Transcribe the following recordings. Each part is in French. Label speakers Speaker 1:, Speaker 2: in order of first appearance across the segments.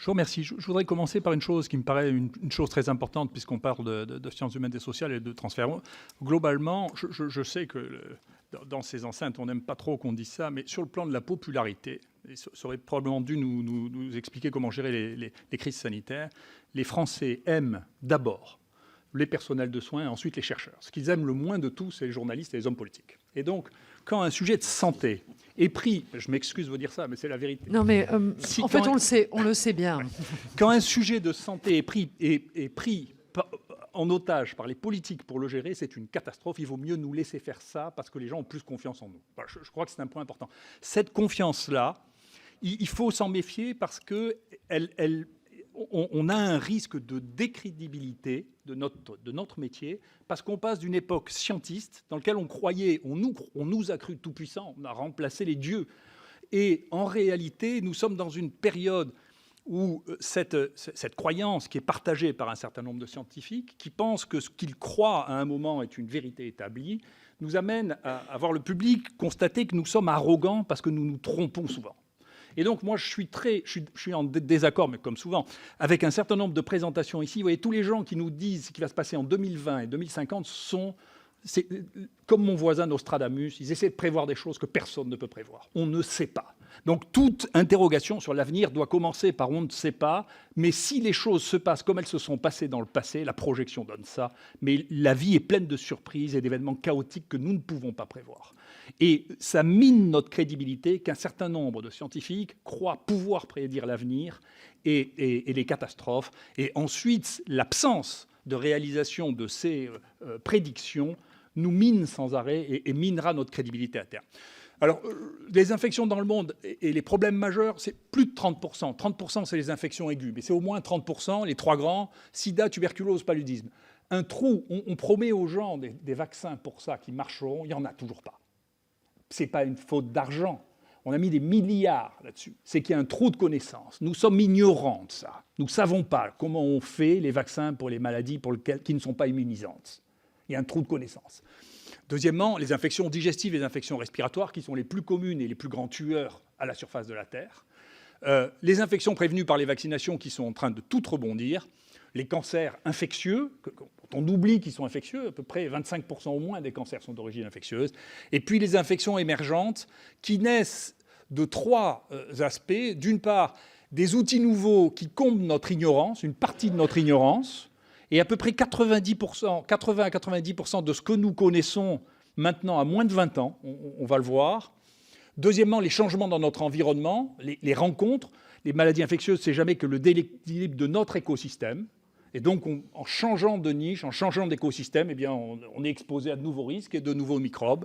Speaker 1: Je vous remercie. Je voudrais commencer par une chose qui me paraît une chose très importante, puisqu'on parle de sciences humaines et sociales et de transfert. Globalement, je sais que dans ces enceintes, on n'aime pas trop qu'on dise ça, mais sur le plan de la popularité, et ça aurait probablement dû nous expliquer comment gérer les crises sanitaires, les Français aiment d'abord les personnels de soins et ensuite les chercheurs. Ce qu'ils aiment le moins de tout, c'est les journalistes et les hommes politiques. Et donc, quand un sujet de santé est pris, je m'excuse de vous dire ça, mais c'est la vérité.
Speaker 2: Non, mais en fait, on le sait bien.
Speaker 1: Quand un sujet de santé est pris en otage par les politiques pour le gérer, c'est une catastrophe. Il vaut mieux nous laisser faire ça parce que les gens ont plus confiance en nous. Voilà, je crois que c'est un point important. Cette confiance-là, il faut s'en méfier parce que on a un risque de décrédibilité de notre métier, parce qu'on passe d'une époque scientiste dans laquelle on croyait, on nous a cru tout puissants, on a remplacé les dieux. Et en réalité, nous sommes dans une période où cette croyance qui est partagée par un certain nombre de scientifiques, qui pensent que ce qu'ils croient à un moment est une vérité établie, nous amène à voir le public constater que nous sommes arrogants parce que nous nous trompons souvent. Et donc, moi, je suis en désaccord, mais comme souvent, avec un certain nombre de présentations ici. Vous voyez, tous les gens qui nous disent ce qui va se passer en 2020 et 2050 c'est comme mon voisin Nostradamus, ils essaient de prévoir des choses que personne ne peut prévoir. On ne sait pas. Donc, toute interrogation sur l'avenir doit commencer par on ne sait pas, mais si les choses se passent comme elles se sont passées dans le passé, la projection donne ça, mais la vie est pleine de surprises et d'événements chaotiques que nous ne pouvons pas prévoir. Et ça mine notre crédibilité qu'un certain nombre de scientifiques croient pouvoir prédire l'avenir et les catastrophes. Et ensuite, l'absence de réalisation de ces prédictions nous mine sans arrêt et minera notre crédibilité à terme. Alors, les infections dans le monde et les problèmes majeurs, c'est plus de 30%. 30%, c'est les infections aiguës, mais c'est au moins 30%, les trois grands, sida, tuberculose, paludisme. Un trou, on promet aux gens des vaccins pour ça qui marcheront, il n'y en a toujours pas. Ce n'est pas une faute d'argent. On a mis des milliards là-dessus. C'est qu'il y a un trou de connaissances. Nous sommes ignorants de ça. Nous ne savons pas comment on fait les vaccins pour les maladies qui ne sont pas immunisantes. Il y a un trou de connaissances. Deuxièmement, les infections digestives et les infections respiratoires, qui sont les plus communes et les plus grands tueurs à la surface de la Terre. Les infections prévenues par les vaccinations qui sont en train de toutes rebondir. Les cancers infectieux, on oublie qu'ils sont infectieux, à peu près 25% au moins des cancers sont d'origine infectieuse. Et puis les infections émergentes qui naissent de trois aspects. D'une part, des outils nouveaux qui comblent notre ignorance, une partie de notre ignorance, et à peu près 80 à 90% de ce que nous connaissons maintenant à moins de 20 ans, on va le voir. Deuxièmement, les changements dans notre environnement, les rencontres. Les maladies infectieuses, c'est jamais que le déséquilibre de notre écosystème. Et donc, en changeant de niche, en changeant d'écosystème, eh bien, on est exposé à de nouveaux risques et de nouveaux microbes.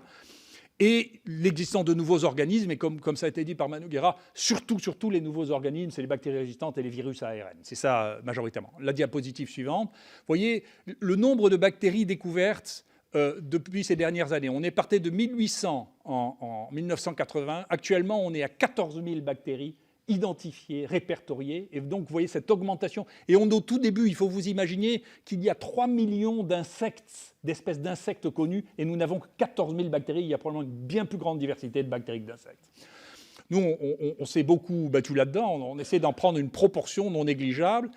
Speaker 1: Et l'existence de nouveaux organismes, et comme ça a été dit par Manu Guerra, surtout les nouveaux organismes, c'est les bactéries résistantes et les virus à ARN. C'est ça, majoritairement. La diapositive suivante. Vous voyez, le nombre de bactéries découvertes depuis ces dernières années. On est parti de 1800 en 1980. Actuellement, on est à 14 000 bactéries identifiées, répertoriées. Et donc, vous voyez cette augmentation. Et au tout début, il faut vous imaginer qu'il y a 3 millions d'espèces d'insectes connues, et nous n'avons que 14 000 bactéries. Il y a probablement une bien plus grande diversité de bactéries que d'insectes. Nous, on s'est beaucoup battu là-dedans. On essaie d'en prendre une proportion non négligeable.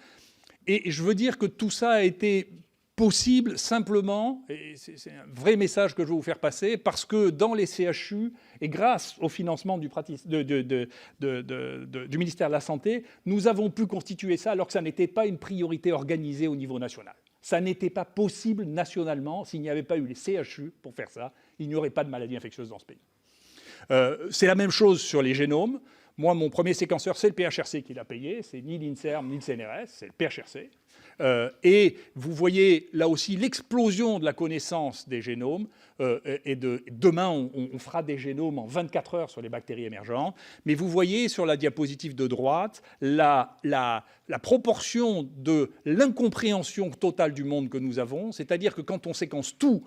Speaker 1: Et je veux dire que tout ça a été possible simplement, et c'est un vrai message que je veux vous faire passer, parce que dans les CHU, et grâce au financement du ministère de la Santé, nous avons pu constituer ça alors que ça n'était pas une priorité organisée au niveau national. Ça n'était pas possible nationalement. S'il n'y avait pas eu les CHU pour faire ça, il n'y aurait pas de maladies infectieuses dans ce pays. C'est la même chose sur les génomes. Moi, mon premier séquenceur, c'est le PHRC qui l'a payé. C'est ni l'INSERM, ni le CNRS, c'est le PHRC. Et vous voyez là aussi l'explosion de la connaissance des génomes. Demain, on fera des génomes en 24 heures sur les bactéries émergentes. Mais vous voyez sur la diapositive de droite la proportion de l'incompréhension totale du monde que nous avons. C'est-à-dire que quand on séquence tout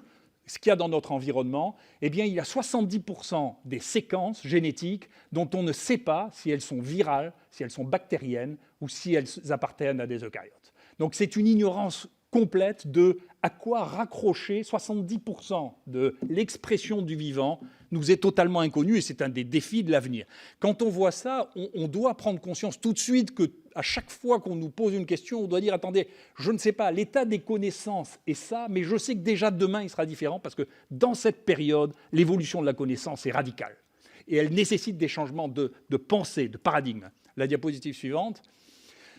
Speaker 1: ce qu'il y a dans notre environnement, eh bien, il y a 70% des séquences génétiques dont on ne sait pas si elles sont virales, si elles sont bactériennes ou si elles appartiennent à des eucaryotes. Donc c'est une ignorance complète de à quoi raccrocher 70% de l'expression du vivant nous est totalement inconnu et c'est un des défis de l'avenir. Quand on voit ça, on doit prendre conscience tout de suite que à chaque fois qu'on nous pose une question, on doit dire attendez, je ne sais pas, l'état des connaissances est ça, mais je sais que déjà demain il sera différent parce que dans cette période, l'évolution de la connaissance est radicale et elle nécessite des changements de pensée, de paradigme. La diapositive suivante.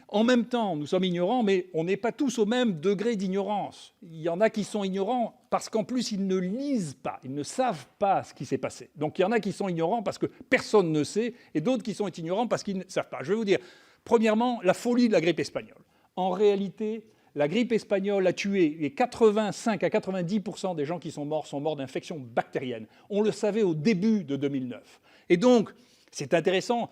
Speaker 1: En même temps, nous sommes ignorants, mais on n'est pas tous au même degré d'ignorance. Il y en a qui sont ignorants parce qu'en plus, ils ne lisent pas, ils ne savent pas ce qui s'est passé. Donc il y en a qui sont ignorants parce que personne ne sait, et d'autres qui sont ignorants parce qu'ils ne savent pas. Je vais vous dire, premièrement, la folie de la grippe espagnole. En réalité, la grippe espagnole a tué, et 85 à 90% des gens qui sont morts d'infections bactériennes. On le savait au début de 2009. Et donc, c'est intéressant,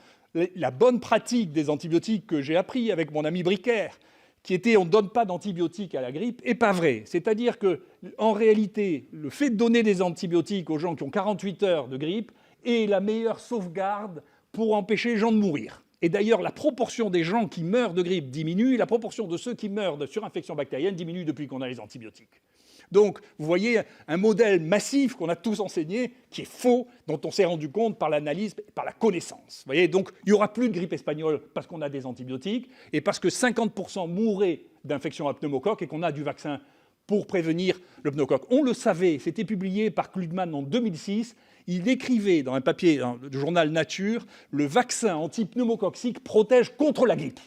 Speaker 1: la bonne pratique des antibiotiques que j'ai appris avec mon ami Bricaire, qui était on ne donne pas d'antibiotiques à la grippe, n'est pas vrai. C'est-à-dire qu'en réalité, le fait de donner des antibiotiques aux gens qui ont 48 heures de grippe est la meilleure sauvegarde pour empêcher les gens de mourir. Et d'ailleurs, la proportion des gens qui meurent de grippe diminue, et la proportion de ceux qui meurent de surinfection bactérienne diminue depuis qu'on a les antibiotiques. Donc, vous voyez un modèle massif qu'on a tous enseigné, qui est faux, dont on s'est rendu compte par l'analyse, par la connaissance. Vous voyez, donc, il n'y aura plus de grippe espagnole parce qu'on a des antibiotiques et parce que 50% mourraient d'infection à pneumocoque et qu'on a du vaccin pour prévenir le pneumocoque. On le savait, c'était publié par Klugman en 2006. Il écrivait dans un papier du journal Nature, le vaccin anti-pneumococcique protège contre la grippe.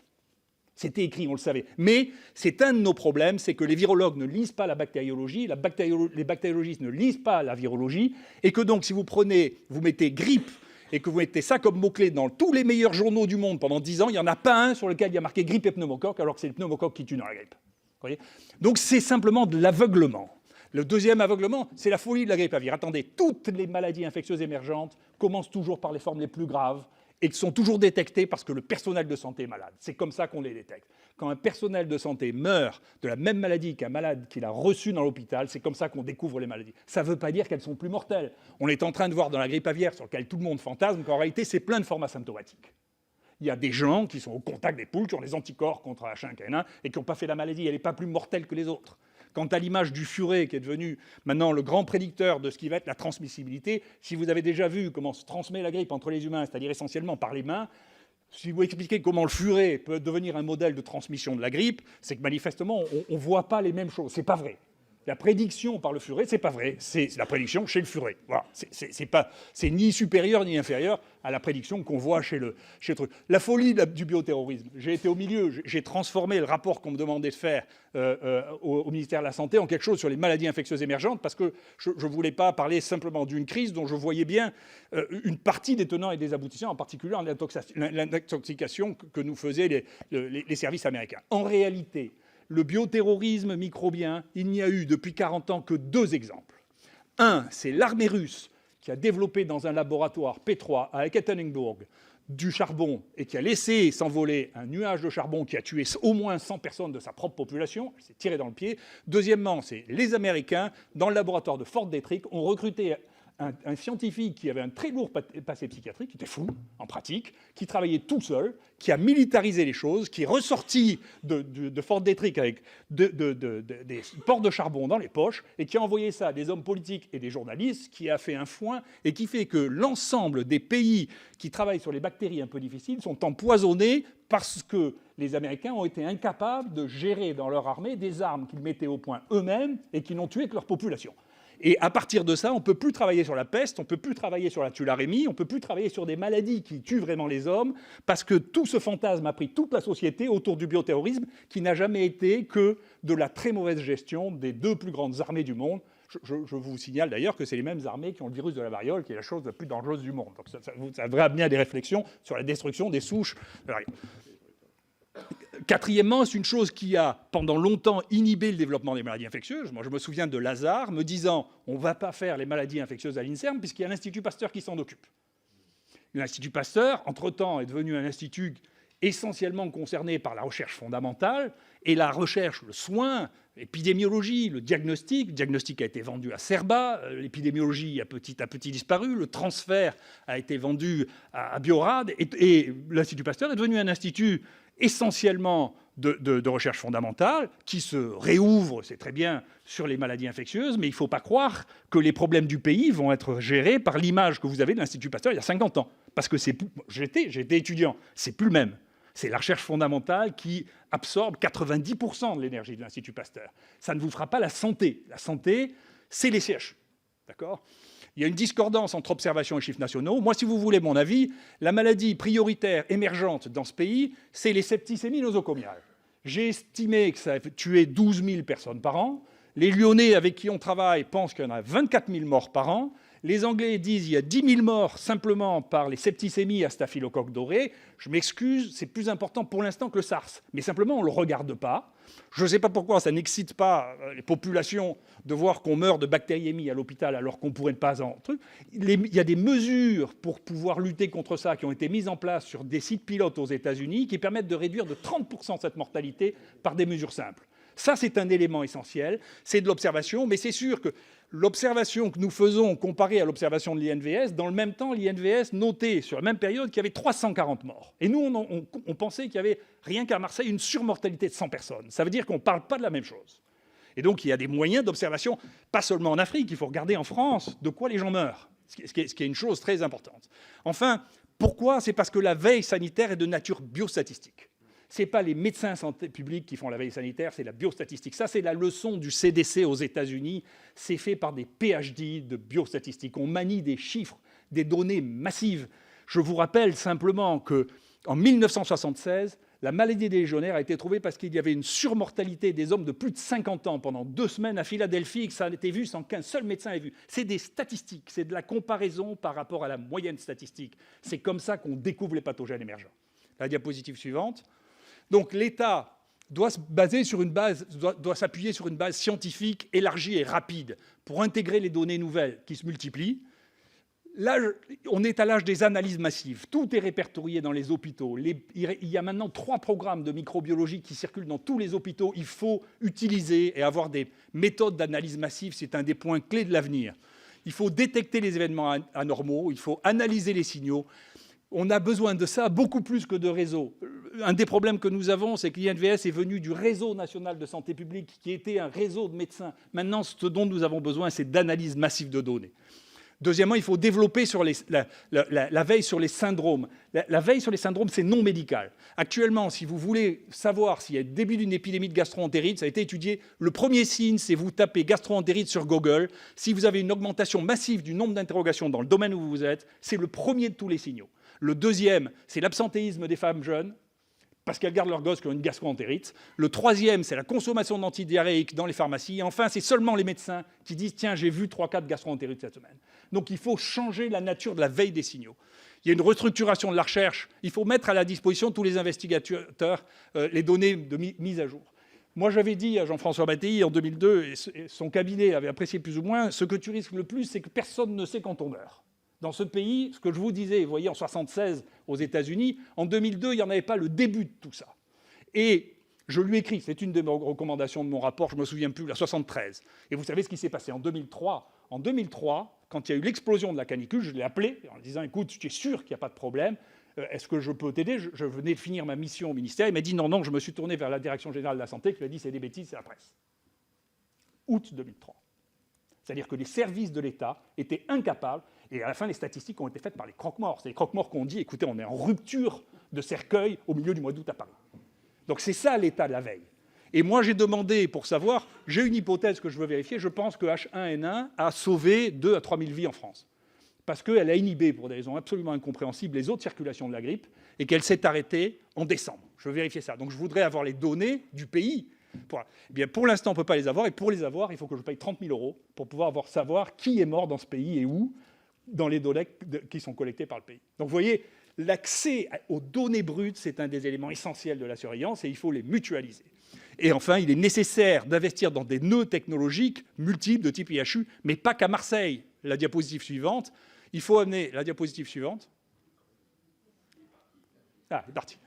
Speaker 1: C'était écrit, on le savait. Mais c'est un de nos problèmes, c'est que les virologues ne lisent pas la bactériologie, les bactériologistes ne lisent pas la virologie, et que donc si vous mettez grippe, et que vous mettez ça comme mot-clé dans tous les meilleurs journaux du monde pendant 10 ans, il n'y en a pas un sur lequel il y a marqué grippe et pneumocoque, alors que c'est le pneumocoque qui tue dans la grippe. Vous voyez ? Donc c'est simplement de l'aveuglement. Le deuxième aveuglement, c'est la folie de la grippe aviaire. Attendez, toutes les maladies infectieuses émergentes commencent toujours par les formes les plus graves, et qui sont toujours détectés parce que le personnel de santé est malade. C'est comme ça qu'on les détecte. Quand un personnel de santé meurt de la même maladie qu'un malade qu'il a reçu dans l'hôpital, c'est comme ça qu'on découvre les maladies. Ça ne veut pas dire qu'elles sont plus mortelles. On est en train de voir dans la grippe aviaire, sur laquelle tout le monde fantasme, qu'en réalité, c'est plein de formes asymptomatiques. Il y a des gens qui sont au contact des poules, qui ont des anticorps contre H1N1 et qui n'ont pas fait la maladie. Elle n'est pas plus mortelle que les autres. Quant à l'image du furet, qui est devenu maintenant le grand prédicteur de ce qui va être la transmissibilité, si vous avez déjà vu comment se transmet la grippe entre les humains, c'est-à-dire essentiellement par les mains, si vous expliquez comment le furet peut devenir un modèle de transmission de la grippe, c'est que manifestement, on ne voit pas les mêmes choses. C'est pas vrai. La prédiction par le furet, c'est pas vrai. C'est la prédiction chez le furet. Voilà. C'est ni supérieur ni inférieur à la prédiction qu'on voit chez le truc. La folie du bioterrorisme. J'ai été au milieu. J'ai transformé le rapport qu'on me demandait de faire au ministère de la Santé en quelque chose sur les maladies infectieuses émergentes parce que je ne voulais pas parler simplement d'une crise dont je voyais bien une partie des tenants et des aboutissants, en particulier l'intoxication que nous faisaient les services américains. En réalité, le bioterrorisme microbien, il n'y a eu depuis 40 ans que 2 exemples. Un, c'est l'armée russe qui a développé dans un laboratoire P3 à Ekaterinbourg du charbon et qui a laissé s'envoler un nuage de charbon qui a tué au moins 100 personnes de sa propre population. Elle s'est tirée dans le pied. Deuxièmement, c'est les Américains, dans le laboratoire de Fort Detrick, ont recruté un scientifique qui avait un très lourd passé psychiatrique, qui était fou en pratique, qui travaillait tout seul, qui a militarisé les choses, qui est ressorti de Fort Detrick avec des ports de charbon dans les poches et qui a envoyé ça à des hommes politiques et des journalistes, qui a fait un foin et qui fait que l'ensemble des pays qui travaillent sur les bactéries un peu difficiles sont empoisonnés parce que les Américains ont été incapables de gérer dans leur armée des armes qu'ils mettaient au point eux-mêmes et qui n'ont tué que leur population. Et à partir de ça, on ne peut plus travailler sur la peste, on ne peut plus travailler sur la tularemie, on ne peut plus travailler sur des maladies qui tuent vraiment les hommes, parce que tout ce fantasme a pris toute la société autour du bioterrorisme, qui n'a jamais été que de la très mauvaise gestion des 2 plus grandes armées du monde. Je vous signale d'ailleurs que c'est les mêmes armées qui ont le virus de la variole, qui est la chose la plus dangereuse du monde. Donc ça devrait amener à des réflexions sur la destruction des souches de la variole. Quatrièmement, c'est une chose qui a pendant longtemps inhibé le développement des maladies infectieuses. Moi, je me souviens de Lazare me disant on ne va pas faire les maladies infectieuses à l'INSERM puisqu'il y a l'Institut Pasteur qui s'en occupe. L'Institut Pasteur, entre-temps, est devenu un institut essentiellement concerné par la recherche fondamentale et la recherche, le soin, l'épidémiologie, le diagnostic. Le diagnostic a été vendu à Cerba, l'épidémiologie a petit à petit disparu, le transfert a été vendu à Biorad et l'Institut Pasteur est devenu un institut essentiellement de recherche fondamentale qui se réouvre, c'est très bien, sur les maladies infectieuses, mais il ne faut pas croire que les problèmes du pays vont être gérés par l'image que vous avez de l'Institut Pasteur il y a 50 ans. Parce que j'étais étudiant, c'est plus le même. C'est la recherche fondamentale qui absorbe 90% de l'énergie de l'Institut Pasteur. Ça ne vous fera pas la santé. La santé, c'est les CHU. D'accord ? Il y a une discordance entre observation et chiffres nationaux. Moi, si vous voulez mon avis, la maladie prioritaire émergente dans ce pays, c'est les septicémies nosocomiales. J'ai estimé que ça a tué 12 000 personnes par an. Les Lyonnais avec qui on travaille pensent qu'il y en a 24 000 morts par an. Les Anglais disent qu'il y a 10 000 morts simplement par les septicémies à staphylocoque doré. Je m'excuse, c'est plus important pour l'instant que le SARS. Mais simplement, on ne le regarde pas. Je ne sais pas pourquoi ça n'excite pas les populations de voir qu'on meurt de bactériémie à l'hôpital alors qu'on ne pourrait pas en truc. Il y a des mesures pour pouvoir lutter contre ça qui ont été mises en place sur des sites pilotes aux États-Unis qui permettent de réduire de 30% cette mortalité par des mesures simples. Ça, c'est un élément essentiel. C'est de l'observation, mais c'est sûr que l'observation que nous faisons comparée à l'observation de l'INVS, dans le même temps, l'INVS notait sur la même période qu'il y avait 340 morts. Et nous, on pensait qu'il y avait, rien qu'à Marseille, une surmortalité de 100 personnes. Ça veut dire qu'on ne parle pas de la même chose. Et donc, il y a des moyens d'observation, pas seulement en Afrique, il faut regarder en France de quoi les gens meurent, ce qui est une chose très importante. Enfin, pourquoi ? C'est parce que la veille sanitaire est de nature biostatistique. Ce n'est pas les médecins santé publique qui font la veille sanitaire, c'est la biostatistique. Ça, c'est la leçon du CDC aux États-Unis. C'est fait par des PhD de biostatistique. On manie des chiffres, des données massives. Je vous rappelle simplement qu'en 1976, la maladie des légionnaires a été trouvée parce qu'il y avait une surmortalité des hommes de plus de 50 ans pendant 2 semaines à Philadelphie, que ça a été vu sans qu'un seul médecin ait vu. C'est des statistiques, c'est de la comparaison par rapport à la moyenne statistique. C'est comme ça qu'on découvre les pathogènes émergents. La diapositive suivante. Donc l'État doit s'appuyer sur une base scientifique élargie et rapide pour intégrer les données nouvelles qui se multiplient. Là, on est à l'âge des analyses massives. Tout est répertorié dans les hôpitaux. Il y a maintenant 3 programmes de microbiologie qui circulent dans tous les hôpitaux. Il faut utiliser et avoir des méthodes d'analyse massive. C'est un des points clés de l'avenir. Il faut détecter les événements anormaux. Il faut analyser les signaux. On a besoin de ça beaucoup plus que de réseaux. Un des problèmes que nous avons, c'est que l'INVS est venu du réseau national de santé publique, qui était un réseau de médecins. Maintenant, ce dont nous avons besoin, c'est d'analyse massive de données. Deuxièmement, il faut développer sur la veille sur les syndromes. La veille sur les syndromes, c'est non médical. Actuellement, si vous voulez savoir s'il y a le début d'une épidémie de gastro-entérite, ça a été étudié. Le premier signe, c'est vous tapez gastro-entérite sur Google. Si vous avez une augmentation massive du nombre d'interrogations dans le domaine où vous êtes, c'est le premier de tous les signaux. Le deuxième, c'est l'absentéisme des femmes jeunes, parce qu'elles gardent leurs gosses qui ont une gastro-entérite. Le troisième, c'est la consommation d'antidiarrhéiques dans les pharmacies. Et enfin, c'est seulement les médecins qui disent « Tiens, j'ai vu 3 cas de gastro-entérite cette semaine ». Donc il faut changer la nature de la veille des signaux. Il y a une restructuration de la recherche. Il faut mettre à la disposition de tous les investigateurs les données de mise à jour. Moi, j'avais dit à Jean-François Mattei en 2002, et son cabinet avait apprécié plus ou moins, ce que tu risques le plus, c'est que personne ne sait quand on meurt. Dans ce pays, ce que je vous disais, vous voyez, en 1976 aux États-Unis, en 2002, il n'y en avait pas le début de tout ça. Et je lui écris, c'est une des recommandations de mon rapport, je ne me souviens plus, la 73. Et vous savez ce qui s'est passé en 2003. En 2003, quand il y a eu l'explosion de la canicule, je l'ai appelé en lui disant « Écoute, tu es sûr qu'il n'y a pas de problème, est-ce que je peux t'aider ?» Je venais de finir ma mission au ministère. Il m'a dit « Non, je me suis tourné vers la Direction générale de la santé, qui lui a dit « C'est des bêtises, c'est la presse. » Août 2003. C'est-à-dire que les services de l'État étaient incapables. Et à la fin, les statistiques ont été faites par les croque-morts. C'est les croque-morts qui ont dit, écoutez, on est en rupture de cercueil au milieu du mois d'août à Paris. Donc c'est ça l'état de la veille. Et moi, j'ai demandé pour savoir, j'ai une hypothèse que je veux vérifier, je pense que H1N1 a sauvé 2 à 3 000 vies en France. Parce qu'elle a inhibé, pour des raisons absolument incompréhensibles, les autres circulations de la grippe, et qu'elle s'est arrêtée en décembre. Je veux vérifier ça. Donc je voudrais avoir les données du pays. Pour l'instant, on ne peut pas les avoir, et pour les avoir, il faut que je paye 30 000 € pour pouvoir savoir qui est mort dans ce pays et où, dans les données qui sont collectées par le pays. Donc vous voyez, l'accès aux données brutes, c'est un des éléments essentiels de la surveillance et il faut les mutualiser. Et enfin, il est nécessaire d'investir dans des nœuds technologiques multiples de type IHU, mais pas qu'à Marseille. La diapositive suivante. Il faut amener la diapositive suivante. Ah, c'est parti.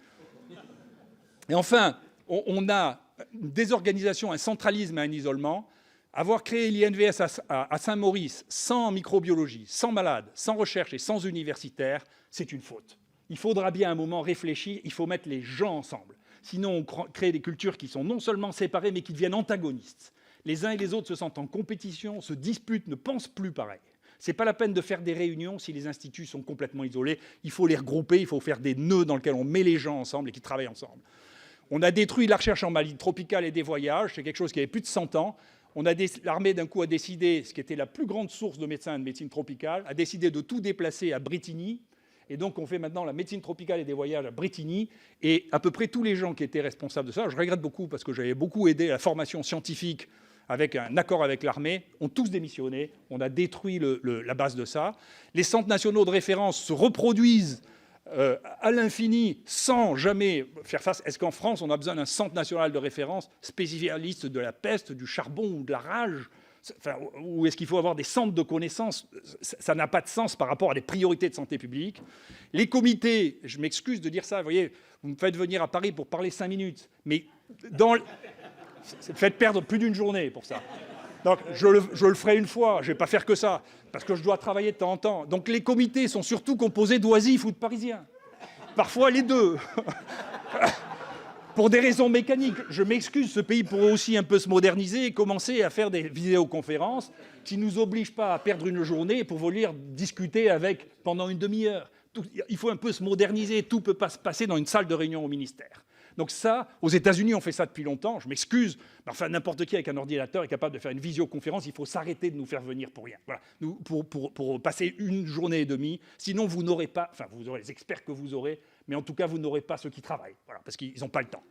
Speaker 1: Et enfin, on a une désorganisation, un centralisme, un isolement. Avoir créé l'INVS à Saint-Maurice sans microbiologie, sans malades, sans recherche et sans universitaires, c'est une faute. Il faudra bien à un moment réfléchir, il faut mettre les gens ensemble. Sinon, on crée des cultures qui sont non seulement séparées, mais qui deviennent antagonistes. Les uns et les autres se sentent en compétition, se disputent, ne pensent plus pareil. Ce n'est pas la peine de faire des réunions si les instituts sont complètement isolés. Il faut les regrouper, il faut faire des nœuds dans lesquels on met les gens ensemble et qui travaillent ensemble. On a détruit la recherche en maladie tropicale et des voyages. C'est quelque chose qui avait plus de 100 ans. L'armée, d'un coup, a décidé, ce qui était la plus grande source de médecins de médecine tropicale, a décidé de tout déplacer à Brittany. Et donc, on fait maintenant la médecine tropicale et des voyages à Brittany. Et à peu près tous les gens qui étaient responsables de ça, je regrette beaucoup parce que j'avais beaucoup aidé à la formation scientifique avec un accord avec l'armée, ont tous démissionné. On a détruit la base de ça. Les centres nationaux de référence se reproduisent à l'infini sans jamais faire face. Est-ce qu'en France, on a besoin d'un centre national de référence spécialiste de la peste, du charbon ou de la rage? Enfin, ou est-ce qu'il faut avoir des centres de connaissances? Ça n'a pas de sens par rapport à des priorités de santé publique. Les comités, je m'excuse de dire ça, vous voyez, vous me faites venir à Paris pour parler 5 minutes, mais faites perdre plus d'une journée pour ça. Donc, je le ferai une fois, je ne vais pas faire que ça, parce que je dois travailler de temps en temps. Donc les comités sont surtout composés d'oisifs ou de Parisiens. Parfois les deux. Pour des raisons mécaniques. Je m'excuse, ce pays pourrait aussi un peu se moderniser et commencer à faire des vidéoconférences qui ne nous obligent pas à perdre une journée pour venir discuter avec pendant une demi-heure. Il faut un peu se moderniser, tout ne peut pas se passer dans une salle de réunion au ministère. Donc ça, aux États-Unis, on fait ça depuis longtemps, je m'excuse, mais enfin, n'importe qui avec un ordinateur est capable de faire une visioconférence, il faut s'arrêter de nous faire venir pour rien. Voilà. Pour passer une journée et demie, sinon vous n'aurez pas, enfin vous aurez les experts que vous aurez, mais en tout cas vous n'aurez pas ceux qui travaillent, voilà, parce qu'ils n'ont pas le temps.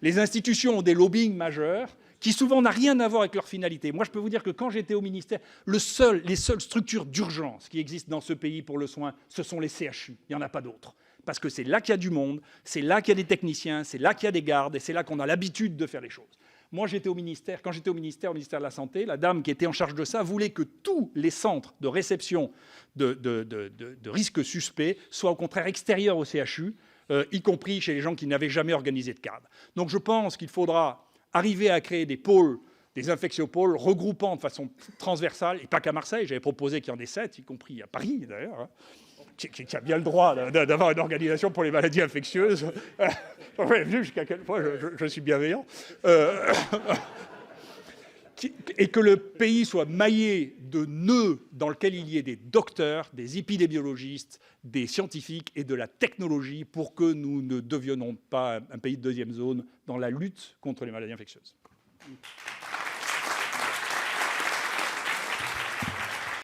Speaker 1: Les institutions ont des lobbying majeurs qui souvent n'ont rien à voir avec leur finalité. Moi, je peux vous dire que quand j'étais au ministère, les seules structures d'urgence qui existent dans ce pays pour le soin, ce sont les CHU, il n'y en a pas d'autres. Parce que c'est là qu'il y a du monde, c'est là qu'il y a des techniciens, c'est là qu'il y a des gardes, et c'est là qu'on a l'habitude de faire les choses. Moi, j'étais au ministère, quand j'étais au ministère de la Santé, la dame qui était en charge de ça voulait que tous les centres de réception de risques suspects soient au contraire extérieurs au CHU, y compris chez les gens qui n'avaient jamais organisé de cadre. Donc je pense qu'il faudra arriver à créer des pôles, des infectiopôles regroupant de façon transversale, et pas qu'à Marseille, j'avais proposé qu'il y en ait 7, y compris à Paris d'ailleurs, hein, qui a bien le droit d'avoir une organisation pour les maladies infectieuses. Vous avez vu jusqu'à quel point je suis bienveillant. Et que le pays soit maillé de nœuds dans lesquels il y ait des docteurs, des épidémiologistes, des scientifiques et de la technologie pour que nous ne devions pas un pays de deuxième zone dans la lutte contre les maladies infectieuses.